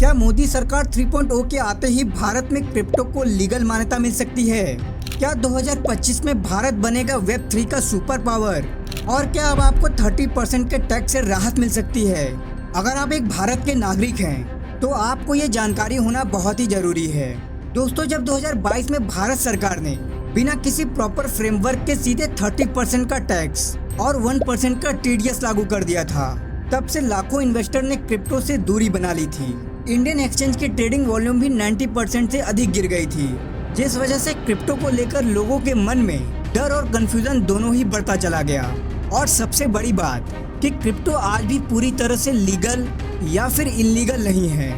क्या मोदी सरकार 3.0 के आते ही भारत में क्रिप्टो को लीगल मान्यता मिल सकती है? क्या 2025 में भारत बनेगा वेब 3 का सुपर पावर? और क्या अब आपको 30% के टैक्स से राहत मिल सकती है? अगर आप एक भारत के नागरिक हैं तो आपको ये जानकारी होना बहुत ही जरूरी है। दोस्तों, जब 2022 में भारत सरकार ने बिना किसी प्रॉपर फ्रेमवर्क के सीधे 30% का टैक्स और 1% का TDS लागू कर दिया था, तब से लाखों इन्वेस्टर ने क्रिप्टो से दूरी बना ली थी। इंडियन एक्सचेंज की ट्रेडिंग वॉल्यूम भी 90% से अधिक गिर गई थी, जिस वजह से क्रिप्टो को लेकर लोगों के मन में डर और कंफ्यूजन दोनों ही बढ़ता चला गया। और सबसे बड़ी बात कि क्रिप्टो आज भी पूरी तरह से लीगल या फिर इलीगल नहीं है,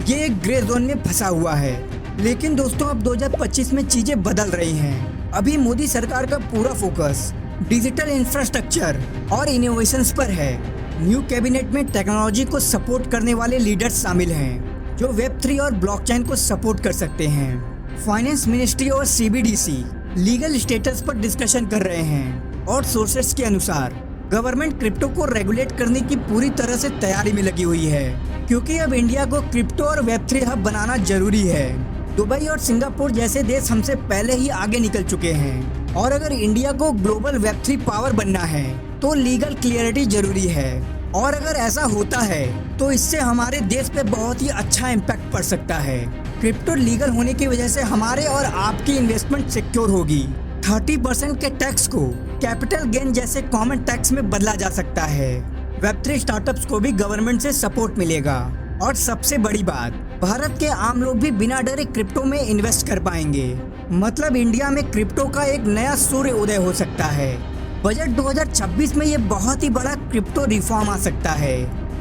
ये एक ग्रे जोन में फंसा हुआ है। लेकिन दोस्तों, अब 2025 में चीजें बदल रही हैं। अभी मोदी सरकार का पूरा फोकस डिजिटल इंफ्रास्ट्रक्चर और इनोवेशंस पर है। न्यू कैबिनेट में टेक्नोलॉजी को सपोर्ट करने वाले लीडर्स शामिल हैं, जो वेब 3 और ब्लॉकचेन को सपोर्ट कर सकते हैं। फाइनेंस मिनिस्ट्री और CBDC लीगल स्टेटस पर डिस्कशन कर रहे हैं और सोर्सेस के अनुसार गवर्नमेंट क्रिप्टो को रेगुलेट करने की पूरी तरह से तैयारी में लगी हुई है, क्योंकि अब इंडिया को क्रिप्टो और वेब 3 हब बनाना जरूरी है। दुबई और सिंगापुर जैसे देश हमसे पहले ही आगे निकल चुके हैं, और अगर इंडिया को ग्लोबल वेब 3 पावर बनना है तो लीगल क्लियरिटी जरूरी है। और अगर ऐसा होता है तो इससे हमारे देश पे बहुत ही अच्छा इम्पैक्ट पड़ सकता है। क्रिप्टो लीगल होने की वजह से हमारे और आपकी इन्वेस्टमेंट सिक्योर होगी। 30% के टैक्स को कैपिटल गेन जैसे कॉमन टैक्स में बदला जा सकता है। वेब 3 स्टार्टअप्स को भी गवर्नमेंट से सपोर्ट मिलेगा। और सबसे बड़ी बात, भारत के आम लोग भी बिना डरे क्रिप्टो में इन्वेस्ट कर पाएंगे। मतलब इंडिया में क्रिप्टो का एक नया सूर्य उदय हो सकता है। बजट 2026 में ये बहुत ही बड़ा क्रिप्टो रिफॉर्म आ सकता है,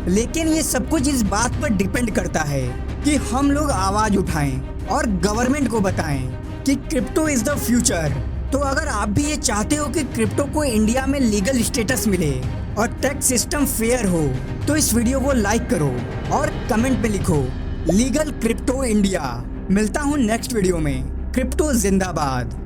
लेकिन ये सब कुछ इस बात पर डिपेंड करता है कि हम लोग आवाज उठाएं और गवर्नमेंट को बताएं कि क्रिप्टो इज द फ्यूचर। तो अगर आप भी ये चाहते हो कि क्रिप्टो को इंडिया में लीगल स्टेटस मिले और टैक्स सिस्टम फेयर हो, तो इस वीडियो को लाइक करो और कमेंट में लिखो लीगल क्रिप्टो इंडिया। मिलता हूँ नेक्स्ट वीडियो में। क्रिप्टो जिंदाबाद।